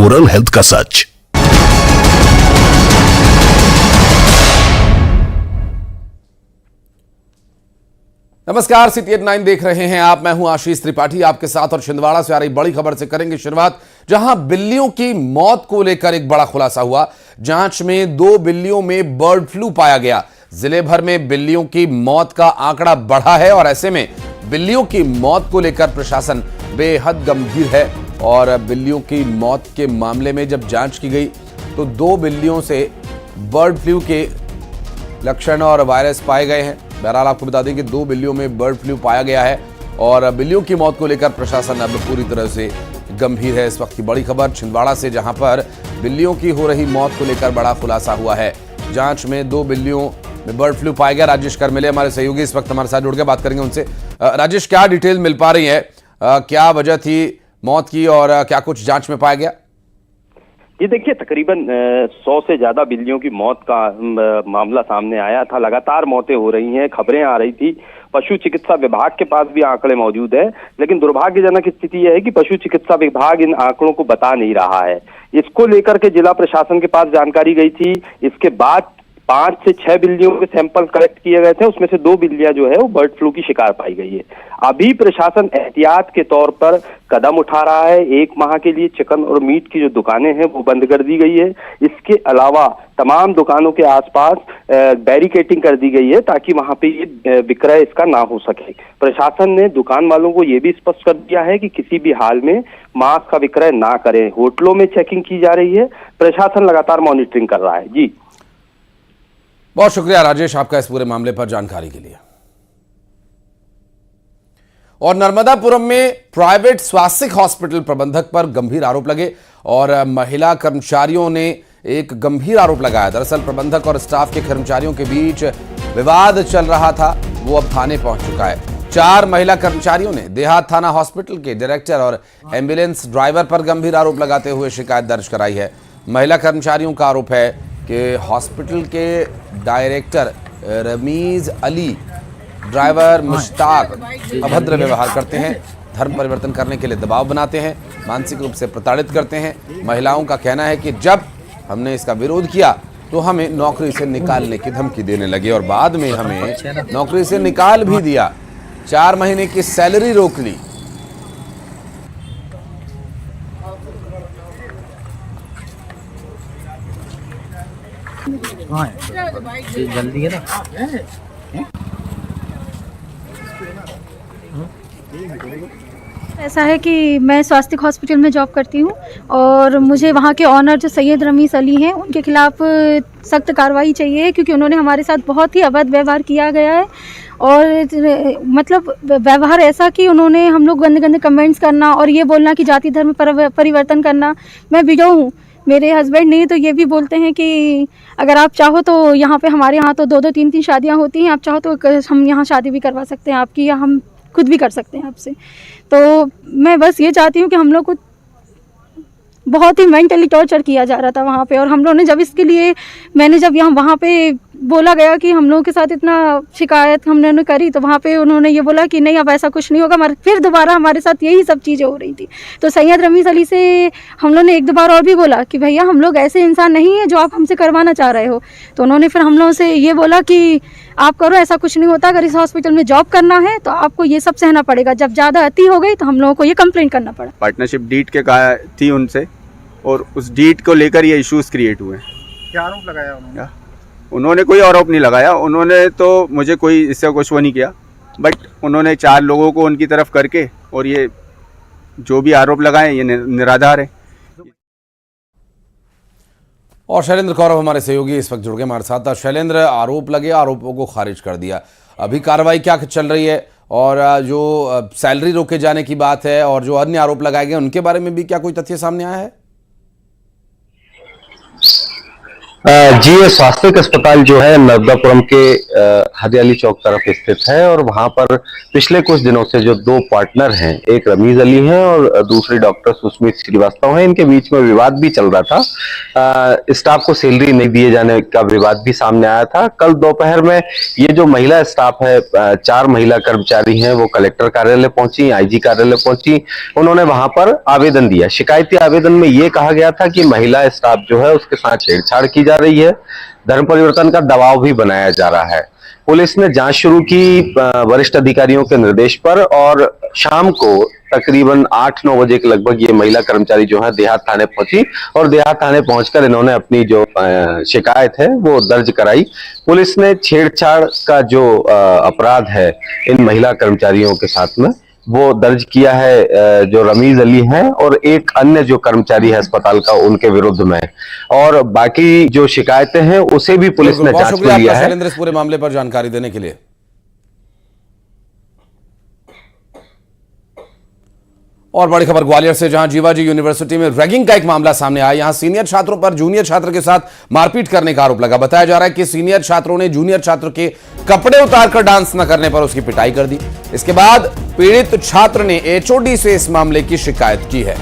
Oral health का सच। नमस्कार, city 9 देख रहे हैं आप। मैं हूं आशीष त्रिपाठी आपके साथ और छिंदवाड़ा से आ रही बड़ी खबर से करेंगे शुरुआत, जहां बिल्लियों की मौत को लेकर एक बड़ा खुलासा हुआ। जांच में 2 बिल्लियों में बर्ड फ्लू पाया गया। जिले भर में बिल्लियों की मौत का आंकड़ा बढ़ा है और ऐसे में बिल्लियों की मौत को लेकर प्रशासन बेहद गंभीर है। और बिल्लियों की मौत के मामले में जब जांच की गई तो 2 बिल्लियों से बर्ड फ्लू के लक्षण और वायरस पाए गए हैं। बहरहाल आपको बता दें कि 2 बिल्लियों में बर्ड फ्लू पाया गया है और बिल्लियों की मौत को लेकर प्रशासन अब पूरी तरह से गंभीर है। इस वक्त की बड़ी खबर छिंदवाड़ा से, जहां पर बिल्लियों की हो रही मौत को लेकर बड़ा खुलासा हुआ है। जांच में 2 बिल्लियों में बर्ड फ्लू पाया गया। राजेश करमिले हमारे सहयोगी इस वक्त हमारे साथ जुड़ के बात करेंगे उनसे। राजेश, क्या डिटेल मिल पा रही है, क्या वजह थी मौत की और क्या कुछ जांच में पाया गया? ये देखिए, तकरीबन 100 से ज्यादा बिल्लियों की मौत का मामला सामने आया था। लगातार मौतें हो रही हैं, खबरें आ रही थी। पशु चिकित्सा विभाग के पास भी आंकड़े मौजूद है, लेकिन दुर्भाग्यजनक स्थिति यह है कि पशु चिकित्सा विभाग इन आंकड़ों को बता नहीं रहा है। इसको लेकर के जिला प्रशासन के पास जानकारी गई थी। इसके बाद 5 से 6 बिल्लियों के सैंपल कलेक्ट किए गए थे। उसमें से 2 बिल्लियां जो है वो बर्ड फ्लू की शिकार पाई गई है। अभी प्रशासन एहतियात के तौर पर कदम उठा रहा है। 1 माह के लिए चिकन और मीट की जो दुकानें हैं वो बंद कर दी गई है। इसके अलावा तमाम दुकानों के आसपास बैरिकेटिंग कर दी गई है ताकि वहां पे ये विक्रय इसका ना हो सके। प्रशासन ने दुकान वालों को ये भी स्पष्ट कर दिया है कि किसी भी हाल में मांस का विक्रय ना करें। होटलों में चेकिंग की जा रही है। प्रशासन लगातार मॉनिटरिंग कर रहा है। जी, बहुत शुक्रिया राजेश आपका इस पूरे मामले पर जानकारी के लिए। और नर्मदापुरम में प्राइवेट स्वास्थ्य हॉस्पिटल प्रबंधक पर गंभीर आरोप लगे और महिला कर्मचारियों ने एक गंभीर आरोप लगाया। दरअसल प्रबंधक और स्टाफ के कर्मचारियों के बीच विवाद चल रहा था, वो अब थाने पहुंच चुका है। 4 महिला कर्मचारियों ने देहात थाना हॉस्पिटल के डायरेक्टर और एम्बुलेंस ड्राइवर पर गंभीर आरोप लगाते हुए शिकायत दर्ज कराई है। महिला कर्मचारियों का आरोप है कि हॉस्पिटल के डायरेक्टर रमीज अली ड्राइवर मुश्ताक अभद्र व्यवहार करते हैं, धर्म परिवर्तन करने के लिए दबाव बनाते हैं, मानसिक रूप से प्रताड़ित करते हैं। महिलाओं का कहना है कि जब हमने इसका विरोध किया तो हमें नौकरी से निकालने की धमकी देने लगे और बाद में हमें नौकरी से निकाल भी दिया। 4 महीने की सैलरी रोक ली। जल्दी है ना। ऐसा है कि मैं स्वास्थ्य हॉस्पिटल में जॉब करती हूँ और मुझे वहाँ के ऑनर जो सैयद रमीज अली हैं उनके खिलाफ़ सख्त कार्रवाई चाहिए, क्योंकि उन्होंने हमारे साथ बहुत ही अभद्र व्यवहार किया गया है। और मतलब व्यवहार ऐसा कि उन्होंने हम लोग गंदे गंदे कमेंट्स करना और ये बोलना कि जाति धर्म परिवर्तन करना। मैं विडो हूँ, मेरे हस्बैंड नहीं, तो ये भी बोलते हैं कि अगर आप चाहो तो यहाँ पे हमारे यहाँ तो 2-2 3-3 शादियाँ होती हैं, आप चाहो तो हम यहाँ शादी भी करवा सकते हैं आपकी, या हम खुद भी कर सकते हैं आपसे। तो मैं बस ये चाहती हूँ कि हम लोग को बहुत ही मेंटली टॉर्चर किया जा रहा था वहाँ पे, और हम लोगों ने जब इसके लिए मैंने जब यहाँ वहाँ पे बोला गया कि हम लोगों के साथ इतना शिकायत हमने करी, तो वहाँ पे उन्होंने ये बोला कि नहीं अब ऐसा कुछ नहीं होगा। फिर दोबारा हमारे साथ यही सब चीज़ें हो रही थी। तो सैयद रमीज अली से हम लोगों ने 1-2 बार और भी बोला कि भैया हम लोग ऐसे इंसान नहीं है जो आप हमसे करवाना चाह रहे हो। तो उन्होंने फिर हम लोगों से ये बोला कि आप करो, ऐसा कुछ नहीं होता, अगर इस हॉस्पिटल में जॉब करना है तो आपको ये सब सहना पड़ेगा। जब ज़्यादा अति हो गई तो हम लोगों को ये कंप्लेंट करना पड़ा। पार्टनरशिप डीड के कहा थी उनसे, और उस डीड को लेकर ये इश्यूज क्रिएट हुए। क्या आरोप लगाया उन्होंने? उन्होंने कोई आरोप नहीं लगाया। उन्होंने तो मुझे कोई इससे कुछ वो नहीं किया, बट उन्होंने 4 लोगों को उनकी तरफ करके और ये जो भी आरोप लगाए ये निराधार है। और शैलेंद्र कौरव हमारे सहयोगी इस वक्त जुड़ गए हमारे साथ। शैलेंद्र, आरोप लगे, आरोपों को खारिज कर दिया, अभी कार्रवाई क्या चल रही है? और जो सैलरी रोके जाने की बात है और जो अन्य आरोप लगाए गए उनके बारे में भी क्या कोई तथ्य सामने आया है? जी, ये स्वास्थ्य अस्पताल जो है नर्मदापुरम के हरियाली चौक तरफ स्थित है और वहां पर पिछले कुछ दिनों से जो दो पार्टनर हैं, एक रमीज अली हैं और दूसरी डॉक्टर सुस्मित श्रीवास्तव हैं, इनके बीच में विवाद भी चल रहा था। स्टाफ को सैलरी नहीं दिए जाने का विवाद भी सामने आया था। कल दोपहर में ये जो महिला स्टाफ है, 4 महिला कर्मचारी हैं, वो कलेक्टर कार्यालय पहुंची, आईजी कार्यालय पहुंची। उन्होंने वहां पर आवेदन दिया। शिकायती आवेदन में ये कहा गया था कि महिला स्टाफ जो है उसके साथ छेड़छाड़ की जा रही है, धर्म परिवर्तन का दबाव भी बनाया जा रहा है। पुलिस ने जांच शुरू की वरिष्ठ अधिकारियों के निर्देश पर और शाम को तकरीबन 8-9 बजे के लगभग ये महिला कर्मचारी जो है देहात थाने पहुंची और देहात थाने पहुंचकर इन्होंने अपनी जो शिकायत है वो दर्ज कराई। पुलिस ने छेड़छाड़ का जो अपराध है इन महिला कर्मचारियों के साथ में वो दर्ज किया है, जो रमीज अली हैं और एक अन्य जो कर्मचारी है अस्पताल का, उनके विरुद्ध में। और बाकी जो शिकायतें हैं उसे भी पुलिस ने जांच में लिया है। शैलेंद्र, इस पूरे मामले पर जानकारी देने के लिए। और बड़ी खबर ग्वालियर से, जहां जीवाजी यूनिवर्सिटी में रैगिंग का एक मामला सामने आया। यहां सीनियर छात्रों पर जूनियर छात्र के साथ मारपीट करने का आरोप लगा। बताया जा रहा है कि सीनियर छात्रों ने जूनियर छात्र के कपड़े उतारकर डांस न करने पर उसकी पिटाई कर दी। इसके बाद पीड़ित छात्र ने एचओडी से इस मामले की शिकायत की है।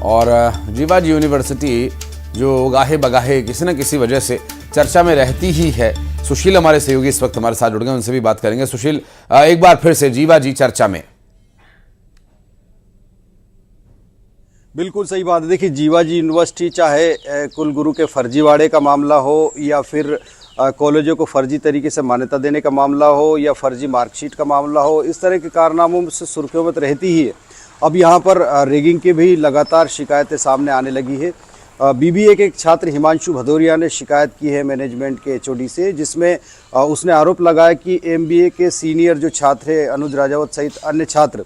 और जीवाजी यूनिवर्सिटी जो गाहे बगाहे किसी न किसी वजह से चर्चा में रहती ही है। सुशील हमारे सहयोगी इस वक्त हमारे साथ जुड़ गए, उनसे भी बात करेंगे। सुशील, एक बार फिर से जीवाजी चर्चा में। बिल्कुल सही बात है। देखिए, जीवाजी यूनिवर्सिटी चाहे कुलगुरु के फर्जीवाड़े का मामला हो या फिर कॉलेजों को फर्जी तरीके से मान्यता देने का मामला हो या फर्जी मार्कशीट का मामला हो, इस तरह के कारनामों से सुर्खियों में रहती ही है। अब यहाँ पर रेगिंग की भी लगातार शिकायतें सामने आने लगी है। बीबीए के एक छात्र हिमांशु भदौरिया ने शिकायत की है मैनेजमेंट के एचओडी से, जिसमें उसने आरोप लगाया कि एमबीए के सीनियर जो छात्र हैं अनुज राजावत सहित अन्य छात्र,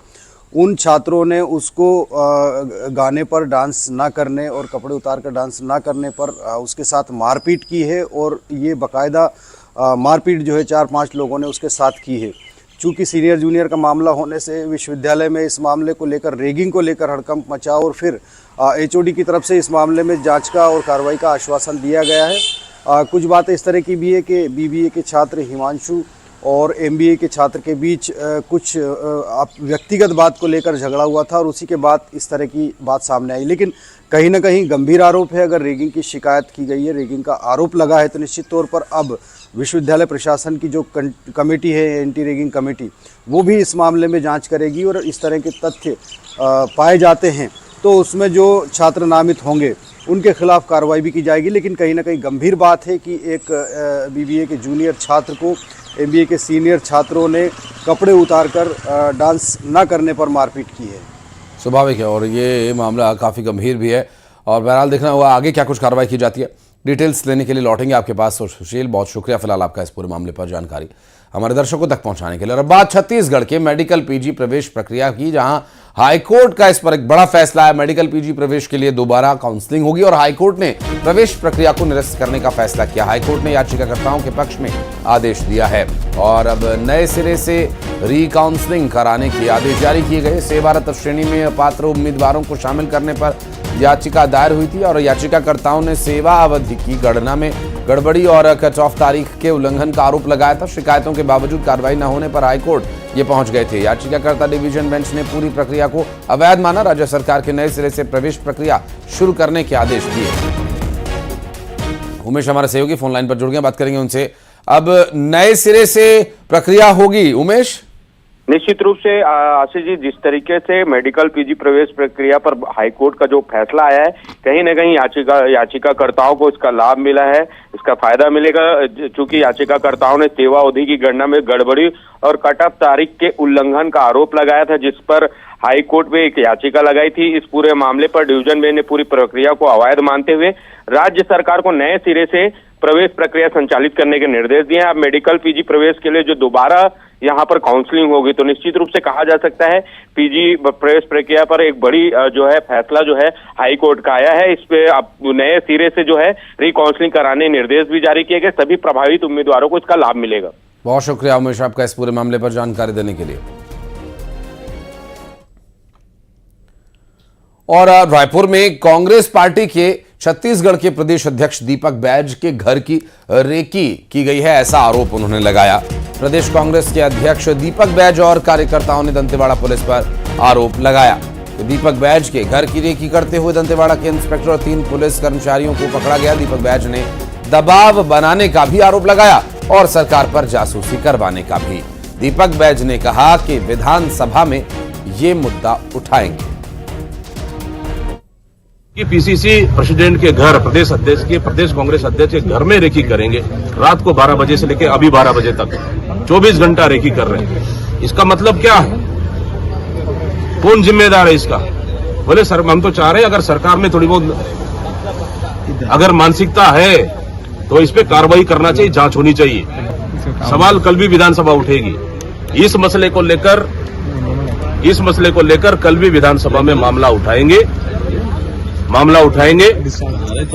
उन छात्रों ने उसको गाने पर डांस ना करने और कपड़े उतार कर डांस ना करने पर उसके साथ मारपीट की है। और ये बाकायदा मारपीट जो है 4-5 लोगों ने उसके साथ की है। चूँकि सीनियर जूनियर का मामला होने से विश्वविद्यालय में इस मामले को लेकर, रेगिंग को लेकर हड़कंप मचा और फिर एचओडी की तरफ से इस मामले में जांच का और कार्रवाई का आश्वासन दिया गया है। कुछ बातें इस तरह की भी है कि बीबीए के छात्र हिमांशु और एमबीए के छात्र के बीच कुछ व्यक्तिगत बात को लेकर झगड़ा हुआ था और उसी के बाद इस तरह की बात सामने आई। लेकिन कहीं ना कहीं गंभीर आरोप है। अगर रेगिंग की शिकायत की गई है, रेगिंग का आरोप लगा है, तो निश्चित तौर पर अब विश्वविद्यालय प्रशासन की जो कमेटी है, एंटी रेगिंग कमेटी, वो भी इस मामले में जांच करेगी और इस तरह के तथ्य पाए जाते हैं तो उसमें जो छात्र नामित होंगे उनके खिलाफ कार्रवाई भी की जाएगी। लेकिन कहीं ना कहीं गंभीर बात है कि एक बीबीए के जूनियर छात्र को एमबीए के सीनियर छात्रों ने कपड़े उतारकर डांस न करने पर मारपीट की है। स्वाभाविक है और ये मामला काफ़ी गंभीर भी है और बहरहाल देखना हुआ आगे क्या कुछ कार्रवाई की जाती है। डिटेल्स लेने के लिए लौटेंगे आपके पास। और सुशील, बहुत शुक्रिया फिलहाल आपका इस पूरे मामले पर जानकारी हमारे दर्शकों तक पहुंचाने के लिए। और अब बात छत्तीसगढ़ के मेडिकल पीजी प्रवेश प्रक्रिया की, जहां हाईकोर्ट का इस पर एक बड़ा फैसला है। मेडिकल पीजी प्रवेश के लिए दोबारा काउंसलिंग होगी और हाईकोर्ट ने प्रवेश प्रक्रिया को निरस्त करने का फैसला किया। हाईकोर्ट ने याचिकाकर्ताओं के पक्ष में आदेश दिया है और अब नए सिरे से रीकाउंसलिंग कराने के आदेश जारी किए गए। सेवारत श्रेणी में अपात्र उम्मीदवारों को शामिल करने पर याचिका दायर हुई थी और याचिकाकर्ताओं ने सेवा अवधि की गणना में गड़बड़ी और कट ऑफ तारीख के उल्लंघन का आरोप लगाया था। शिकायतों के बावजूद कार्रवाई न होने पर हाईकोर्ट ये पहुंच गए थे। याचिकाकर्ता डिवीजन बेंच ने पूरी प्रक्रिया को अवैध माना। राज्य सरकार के नए सिरे से प्रवेश प्रक्रिया शुरू करने के आदेश दिए। उमेश हमारे सहयोगी फोन लाइन पर जुड़ गए, बात करेंगे उनसे। अब नए सिरे से प्रक्रिया होगी उमेश? निश्चित रूप से आशीष जी, जिस तरीके से मेडिकल पीजी प्रवेश प्रक्रिया पर हाईकोर्ट का जो फैसला आया है, कहीं न कहीं याचिकाकर्ताओं को इसका लाभ मिला है, इसका फायदा मिलेगा। चूंकि याचिकाकर्ताओं ने सेवा अवधि की गणना में गड़बड़ी और कट ऑफ तारीख के उल्लंघन का आरोप लगाया था, जिस पर हाई कोर्ट में एक याचिका लगाई थी। इस पूरे मामले पर डिवीजन बेंच ने पूरी प्रक्रिया को अवैध मानते हुए राज्य सरकार को नए सिरे से प्रवेश प्रक्रिया संचालित करने के निर्देश दिए हैं। अब मेडिकल पीजी प्रवेश के लिए जो दोबारा यहाँ पर काउंसलिंग होगी, तो निश्चित रूप से कहा जा सकता है पीजी प्रवेश प्रक्रिया पर एक बड़ी जो है फैसला जो है हाई कोर्ट का आया है। इस पे अब नए सिरे से जो है रिकाउंसलिंग कराने निर्देश भी जारी किए गए। सभी प्रभावित उम्मीदवारों को इसका लाभ मिलेगा। बहुत शुक्रिया उमेश आपका इस पूरे मामले पर जानकारी देने के लिए। और रायपुर में कांग्रेस पार्टी के छत्तीसगढ़ के प्रदेश अध्यक्ष दीपक बैज के घर की रेकी की गई है, ऐसा आरोप उन्होंने लगाया। प्रदेश कांग्रेस के अध्यक्ष दीपक बैज और कार्यकर्ताओं ने दंतेवाड़ा पुलिस पर आरोप लगाया कि दीपक बैज के घर की रेकी करते हुए दंतेवाड़ा के इंस्पेक्टर और 3 पुलिस कर्मचारियों को पकड़ा गया। दीपक बैज ने दबाव बनाने का भी आरोप लगाया और सरकार पर जासूसी करवाने का भी। दीपक बैज ने कहा कि विधानसभा में ये मुद्दा उठाएंगे कि पीसीसी प्रेसिडेंट के घर, प्रदेश अध्यक्ष के, प्रदेश कांग्रेस अध्यक्ष के घर में रेकी करेंगे। रात को 12 बजे से लेकर अभी 12 बजे तक 24 घंटा रेकी कर रहे हैं। इसका मतलब क्या है? कौन जिम्मेदार है इसका? बोले सर, हम तो चाह रहे हैं अगर सरकार में थोड़ी बहुत अगर मानसिकता है तो इस पे कार्रवाई करना चाहिए, जांच होनी चाहिए। सवाल कल भी विधानसभा उठेगी इस मसले को लेकर कल भी विधानसभा में मामला उठाएंगे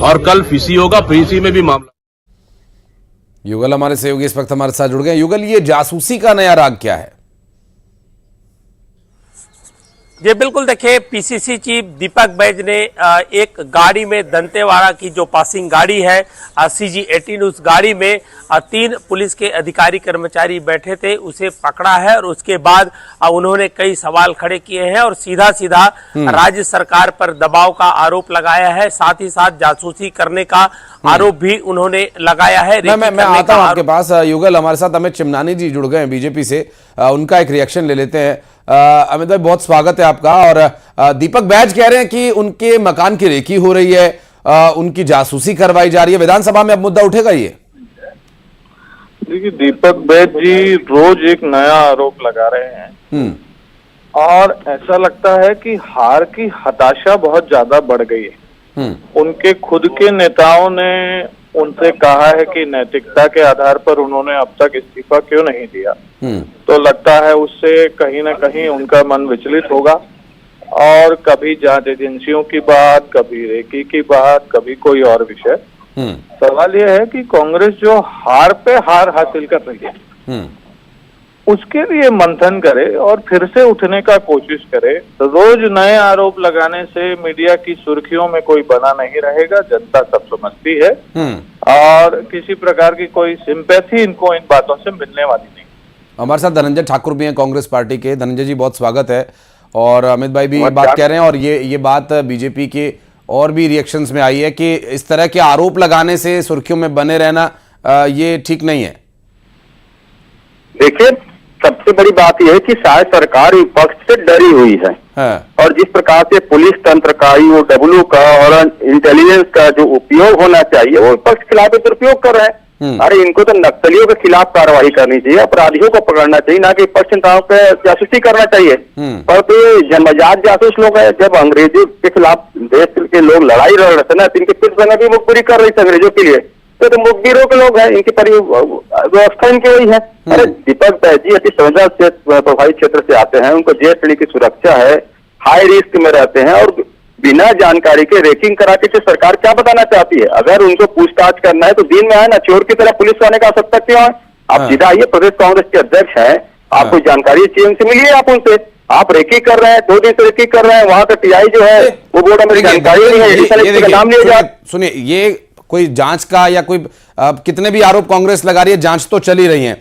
और कल फीसी होगा, फीसी में भी मामला। युगल हमारे सहयोगी इस वक्त हमारे साथ जुड़ गए। युगल, ये जासूसी का नया राग क्या है? जी बिल्कुल, देखिए पीसीसी चीफ दीपक बैज ने एक गाड़ी में, दंतेवाड़ा की जो पासिंग गाड़ी है CG-18, उस गाड़ी में 3 पुलिस के अधिकारी कर्मचारी बैठे थे, उसे पकड़ा है और उसके बाद उन्होंने कई सवाल खड़े किए हैं और सीधा सीधा राज्य सरकार पर दबाव का आरोप लगाया है। साथ ही साथ जासूसी करने का आरोप भी उन्होंने लगाया है। मैं आता हूं आपके पास। युगल, हमारे साथ अमित चिमनानी जी जुड़ गए हैं बीजेपी से, उनका एक रिएक्शन ले लेते हैं। अमित भाई, बहुत स्वागत है आपका। और दीपक बैज कह रहे हैं कि उनके मकान की रेकी हो रही है, उनकी जासूसी करवाई जा रही है। विधानसभा में अब मुद्दा उठेगा ये? देखिए, दीपक बैज जी रोज एक नया आरोप लगा रहे हैं और ऐसा लगता है कि हार की हताशा बहुत ज्यादा बढ़ गई है। उनके खुद के नेताओं ने उनसे कहा है कि नैतिकता के आधार पर उन्होंने अब तक इस्तीफा क्यों नहीं दिया, तो लगता है उससे कहीं ना कहीं उनका मन विचलित होगा और कभी जांच एजेंसियों की बात, कभी रेकी की बात, कभी कोई और विषय। सवाल यह है कि कांग्रेस जो हार पे हार हासिल कर रही है उसके लिए मंथन करे और फिर से उठने का कोशिश करे। रोज नए आरोप लगाने से मीडिया की सुर्खियों में कोई बना नहीं रहेगा, जनता सब समझती है और किसी प्रकार की कोई सिंपैथी इनको इन बातों से मिलने वाली नहीं। हमारे साथ धनंजय ठाकुर भी हैं कांग्रेस पार्टी के। धनंजय जी, बहुत स्वागत है। और अमित भाई भी बात कह रहे हैं और ये बात बीजेपी के और भी रिएक्शंस में आई है कि इस तरह के आरोप लगाने से सुर्खियों में बने रहना ये ठीक नहीं है। देखिए, सबसे बड़ी बात यह है कि शायद सरकार विपक्ष से डरी हुई है और जिस प्रकार से पुलिस तंत्र का, IOW का और इंटेलिजेंस का जो उपयोग होना चाहिए वो विपक्ष के खिलाफ दुरुपयोग कर रहे हैं। अरे इनको तो नक्सलियों के खिलाफ कार्रवाई करनी चाहिए, अपराधियों को पकड़ना चाहिए, ना कि विपक्ष नेताओं पे जासूसी करना चाहिए। और तो ये जन्मजात जासूस लोग हैं। जब अंग्रेजों के खिलाफ देश के लोग लड़ाई लड़ रहे थे ना, इनकी फिर भी मुखबिरी कर रही थी अंग्रेजों के लिए, तो मुखबिरों के लोग हैं, इनकी व्यवस्था इनकी वही है। अरे दीपक बैज जी अति संवेदनशील से प्रभावित क्षेत्र से आते हैं, उनको जेल श्रेणी की सुरक्षा है, हाई रिस्क में रहते हैं और बिना जानकारी के रेकिंग करा के सरकार क्या बताना चाहती है? अगर उनको पूछताछ करना है तो दिन में आए ना, चोर की तरह पुलिस आने का आवश्यकता क्यों है? आप सीधा आइए, प्रदेश कांग्रेस के अध्यक्ष हैं, आपको जानकारी चाहिए उनसे मिलिए, आप उनसे। आप रेकी कर रहे हैं, 2 दिन से रेकी कर रहे हैं, वहां का TI जो है वो बोर्ड में जानकारी नहीं है, नाम लिया जाए। सुनिए, ये कोई जांच का या कोई कितने भी आरोप कांग्रेस लगा रही है, जांच तो चल ही रही है।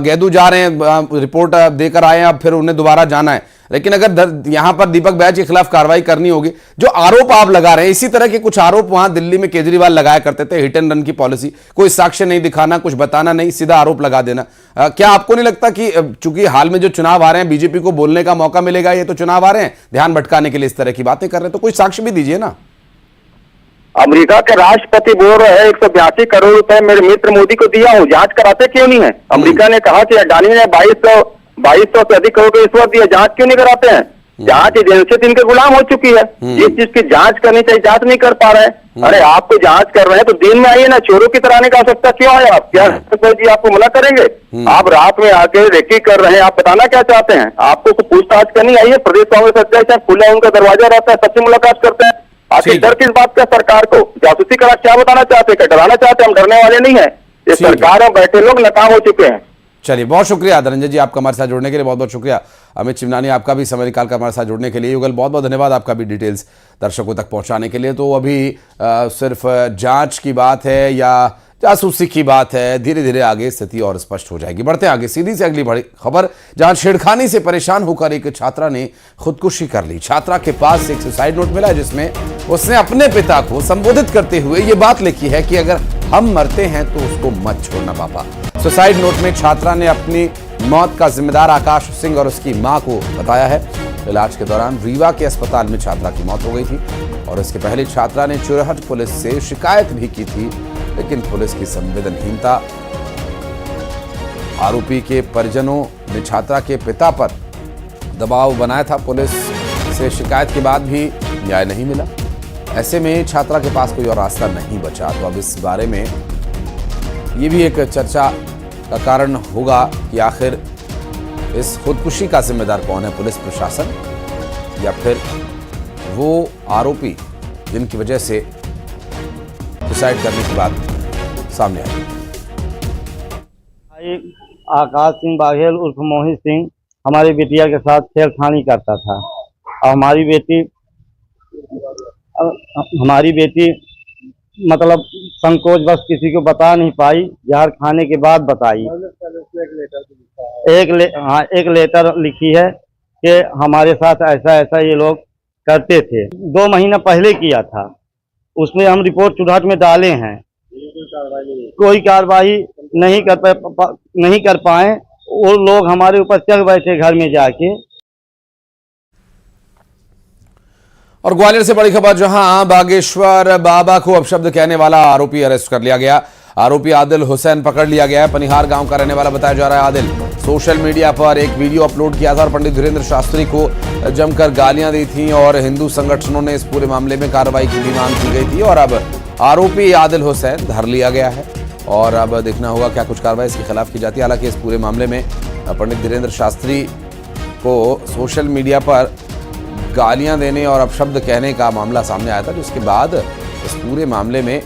गैदू जा रहे हैं, रिपोर्ट देकर आए हैं, अब फिर उन्हें दोबारा जाना है। लेकिन अगर यहां पर दीपक बैज के खिलाफ कार्रवाई करनी होगी, जो आरोप आप लगा रहे हैं, इसी तरह के कुछ आरोप वहां दिल्ली में केजरीवाल लगाया करते थे, हिट एंड रन की पॉलिसी, कोई साक्ष्य नहीं दिखाना, कुछ बताना नहीं, सीधा आरोप लगा देना। क्या आपको नहीं लगता कि चूंकि हाल में जो चुनाव आ रहे हैं, बीजेपी को बोलने का मौका मिलेगा? ये तो चुनाव आ रहे हैं, ध्यान भटकाने के लिए इस तरह की बातें कर रहे हैं, तो कोई साक्ष्य भी दीजिए ना। अमेरिका के राष्ट्रपति बोल रहे हैं 182 करोड़ रुपए मेरे मित्र मोदी को दिया हूँ, जांच कराते क्यों नहीं है? अमेरिका ने कहा कि अडानी ने 2200 से अधिक करोड़ का रिश्वत दिया, जांच क्यों नहीं कराते हैं? जांच एजेंसी तो इनके गुलाम हो चुकी है। जिस चीज की जांच करनी चाहिए जांच नहीं कर पा रहे हैं। अरे आपको जांच कर रहे हैं तो दिन में आइए ना, चोरों की तरह आने का आवश्यकता क्यों है? आप क्या जी आपको मना करेंगे? आप रात में आके रेकी कर रहे हैं, आप बताना क्या चाहते हैं? आपको पूछताछ करनी आइए, प्रदेश कांग्रेस अध्यक्ष है, खुला उनका दरवाजा रहता है, सबसे मुलाकात करते हैं। आखिर डर किस बात का सरकार को? जासूसी करा क्या बताना चाहते हैं? क्या डराना चाहते हैं? हम डरने वाले नहीं है। ये सरकार में बैठे लोग नाकाम हो चुके हैं। चलिए, बहुत शुक्रिया धनंजय जी आपका हमारे साथ जुड़ने के लिए, बहुत बहुत शुक्रिया। अमित चिमनानी आपका भी समय निकाल कर हमारे साथ जुड़ने के लिए। युगल बहुत बहुत धन्यवाद आपका भी डिटेल्स दर्शकों तक पहुंचाने के लिए। तो अभी सिर्फ जांच की बात है या जासूसी की बात है, धीरे धीरे आगे स्थिति और स्पष्ट हो जाएगी। बढ़ते हैं आगे सीधी से अगली बड़ी खबर, जहां छेड़खानी से परेशान होकर एक छात्रा ने खुदकुशी कर ली। छात्रा के पास एक सुसाइड नोट मिला जिसमें उसने अपने पिता को संबोधित करते हुए ये बात लिखी है कि अगर हम मरते हैं तो उसको मत छोड़ना पापा। सुसाइड नोट में छात्रा ने अपनी मौत का जिम्मेदार आकाश सिंह और उसकी मां को बताया है। इलाज के दौरान रीवा के अस्पताल में छात्रा की मौत हो गई थी और इसके पहले छात्रा ने चुरहट पुलिस से शिकायत भी की थी, लेकिन पुलिस की संवेदनहीनता, आरोपी के परिजनों ने छात्रा के पिता पर दबाव बनाया था। पुलिस से शिकायत के बाद भी न्याय नहीं मिला। ऐसे में छात्रा के पास कोई और रास्ता नहीं बचा। तो अब इस बारे में ये भी एक चर्चा का कारण होगा कि आखिर इस खुदकुशी का जिम्मेदार कौन है, पुलिस प्रशासन या फिर वो आरोपी जिनकी वजह से सुसाइड करने की बात सामने आई। आकाश सिंह बाघेल उर्फ मोहित सिंह हमारी बिटिया के साथ छेड़खानी करता था और हमारी बेटी मतलब संकोच बस किसी को बता नहीं पाई, जहर खाने के बाद बताई। एक लेटर लिखी है कि हमारे साथ ऐसा ऐसा ये लोग करते थे। 2 महीना पहले किया था, उसमें हम रिपोर्ट चुरहट में डाले हैं, कोई कार्रवाई नहीं कर पाए। वो लोग हमारे ऊपर चढ़ बैठे घर में जाके। और ग्वालियर से बड़ी खबर, जहां बागेश्वर बाबा को अपशब्द कहने वाला आरोपी अरेस्ट कर लिया गया। आरोपी आदिल हुसैन पकड़ लिया गया है। पनिहार गांव का रहने वाला बताया जा रहा है। आदिल सोशल मीडिया पर एक वीडियो अपलोड किया था और पंडित धीरेन्द्र शास्त्री को जमकर गालियां दी थी और हिंदू संगठनों ने इस पूरे मामले में कार्रवाई की भी मांग की गई थी। और अब आरोपी आदिल हुसैन धर लिया गया है और अब देखना होगा क्या कुछ कार्रवाई इसके खिलाफ की जाती है। हालांकि इस पूरे मामले में पंडित धीरेन्द्र शास्त्री को सोशल मीडिया पर गालियां देने और अपशब्द कहने का मामला सामने आया था, जिसके बाद इस पूरे मामले में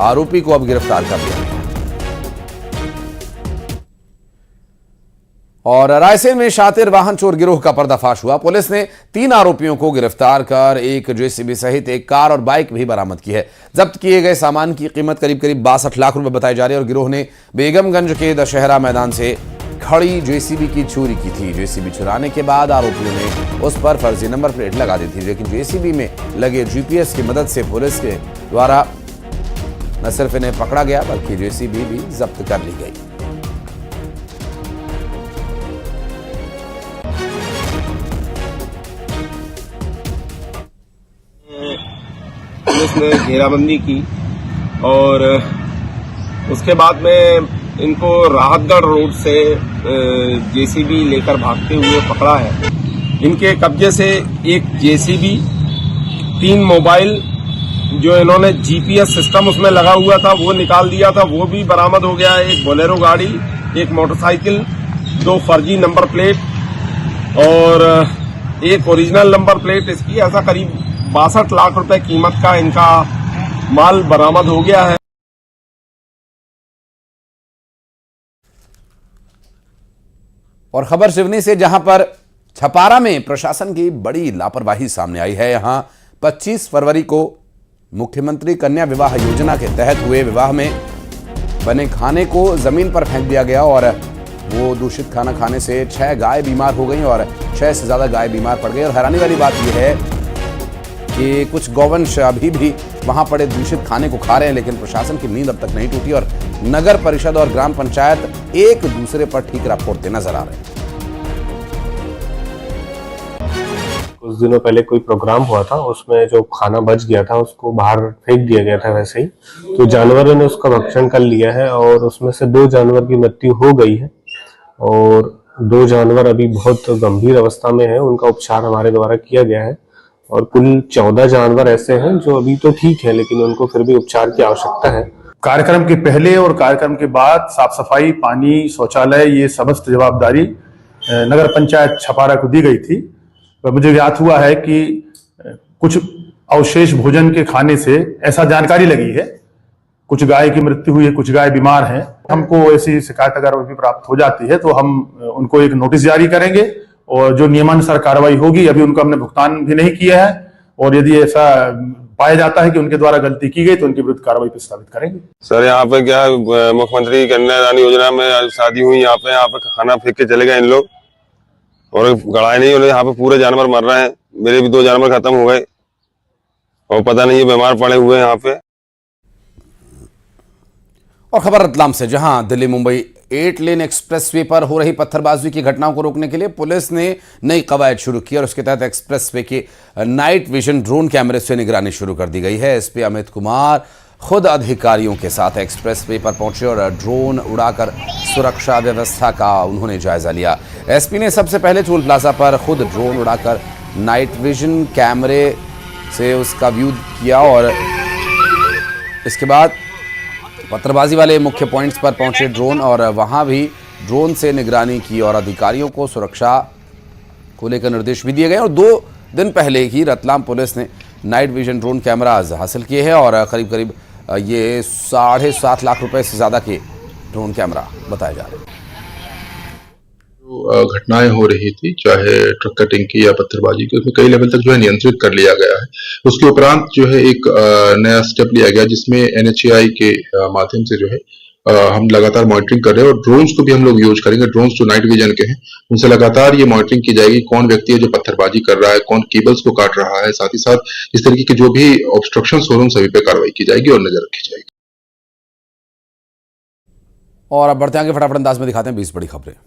आरोपी को अब गिरफ्तार कर लिया गया। और रायसेन में शातिर वाहन चोर गिरोह का पर्दाफाश हुआ। पुलिस ने 3 आरोपियों को गिरफ्तार कर एक जेसीबी सहित एक कार और बाइक भी बरामद की है। जब्त किए गए सामान की कीमत करीब 62 लाख रुपए बताई जा रही है। और गिरोह ने बेगमगंज के दशहरा मैदान से खड़ी जेसीबी की चोरी की थी। जेसीबी चुराने के बाद आरोपियों ने उस पर फर्जी नंबर प्लेट लगा दी थी, लेकिन जेसीबी में लगे जीपीएस की मदद से पुलिस के द्वारा न सिर्फ इन्हें पकड़ा गया बल्कि जेसीबी भी जब्त कर ली गई। पुलिस ने घेराबंदी की और उसके बाद में इनको राहतगढ़ रोड से जेसीबी लेकर भागते हुए पकड़ा है। इनके कब्जे से एक जेसीबी, 3 मोबाइल जो इन्होंने जीपीएस सिस्टम उसमें लगा हुआ था वो निकाल दिया था, वो भी बरामद हो गया है। एक बोलेरो गाड़ी, एक मोटरसाइकिल, 2 फर्जी नंबर प्लेट और एक ओरिजिनल नंबर प्लेट। इसकी ऐसा करीब 62 लाख रुपए कीमत का इनका माल बरामद हो गया है। और खबर सिवनी से, जहां पर छपारा में प्रशासन की बड़ी लापरवाही सामने आई है। यहां 25 फरवरी को मुख्यमंत्री कन्या विवाह योजना के तहत हुए विवाह में बने खाने को जमीन पर फेंक दिया गया और वो दूषित खाना खाने से 6 गाय बीमार हो गई और 6 से ज्यादा गाय बीमार पड़ गई। और हैरानी वाली बात यह है कि कुछ गौवंश अभी भी वहां पड़े दूषित खाने को खा रहे हैं, लेकिन प्रशासन की नींद अब तक नहीं टूटी और नगर परिषद और ग्राम पंचायत एक दूसरे पर ठीकरा फोड़ते नजर आ रहे हैं। कुछ दिनों पहले कोई प्रोग्राम हुआ था, उसमें जो खाना बच गया था उसको बाहर फेंक दिया गया था वैसे ही, तो जानवरों ने उसका भक्षण कर लिया है और उसमें से 2 जानवर की मृत्यु हो गई है और 2 जानवर अभी बहुत गंभीर अवस्था में हैं, उनका उपचार हमारे द्वारा किया गया है और कुल 14 जानवर ऐसे हैं जो अभी तो ठीक है लेकिन उनको फिर भी उपचार की आवश्यकता है। कार्यक्रम के पहले और कार्यक्रम के बाद साफ सफाई, पानी, शौचालय, ये समस्त जवाबदारी नगर पंचायत छपारा को दी गई थी। तो मुझे ज्ञात हुआ है कि कुछ अवशेष भोजन के खाने से ऐसा जानकारी लगी है, कुछ गाय की मृत्यु हुई है, कुछ गाय बीमार हैं। हमको ऐसी शिकायत अगर भी प्राप्त हो जाती है तो हम उनको एक नोटिस जारी करेंगे और जो नियमानुसार कार्रवाई होगी, अभी उनको हमने भुगतान भी नहीं किया है और यदि ऐसा पाया जाता है कि उनके द्वारा गलती की गई तो उनके विरुद्ध कार्रवाई प्रस्तावित करेंगे। सर यहाँ पे क्या मुख्यमंत्री कन्यादान योजना में शादी हुई, यहाँ पे खाना फेंक के चले गए इन लोग और गड़ाई नहीं, यहाँ पे पूरे जानवर मर रहे हैं। मेरे भी 2 जानवर खत्म हो गए और पता नहीं ये बीमार पड़े हुए यहाँ पे। और खबर रतलाम से, जहां दिल्ली मुंबई 8 लेन एक्सप्रेसवे पर हो रही पत्थरबाजी की घटनाओं को रोकने के लिए पुलिस ने नई कवायद शुरू की और उसके तहत एक्सप्रेसवे के नाइट विजन ड्रोन कैमरे से निगरानी शुरू कर दी गई है। एसपी अमित कुमार खुद अधिकारियों के साथ एक्सप्रेसवे पर पहुंचे और ड्रोन उड़ाकर सुरक्षा व्यवस्था का उन्होंने जायजा लिया। एसपी ने सबसे पहले टोल प्लाजा पर खुद ड्रोन उड़ाकर नाइट विजन कैमरे से उसका व्यू किया और इसके बाद पत्थरबाजी वाले मुख्य पॉइंट्स पर पहुंचे ड्रोन और वहां भी ड्रोन से निगरानी की और अधिकारियों को सुरक्षा को लेकर निर्देश भी दिए गए। और 2 दिन पहले ही रतलाम पुलिस ने नाइट विजन ड्रोन कैमराज हासिल किए हैं और करीब करीब ये 7.5 लाख रुपए से ज़्यादा के ड्रोन कैमरा बताए जा रहे हैं। घटनाएं हो रही थी, चाहे ट्रक कटिंग की या पत्थरबाजी की, उसमें कई लेवल तक जो है नियंत्रित कर लिया गया है। उसके उपरांत जो है एक नया स्टेप लिया गया जिसमें NHAI के माध्यम से जो है हम लगातार मॉनिटरिंग कर रहे हैं और ड्रोन्स को भी हम लोग यूज करेंगे। ड्रोन्स जो नाइट विजन के हैं उनसे लगातार ये मॉनिटरिंग की जाएगी, कौन व्यक्ति है जो पत्थरबाजी कर रहा है, कौन केबल्स को काट रहा है, साथ ही साथ इस तरीके के जो भी ऑब्स्ट्रक्शन हो रहे हैं सभी पे कार्रवाई की जाएगी और नजर रखी जाएगी। और अब बढ़ते आगे, फटाफट अंदाज में दिखाते हैं 20 बड़ी खबरें।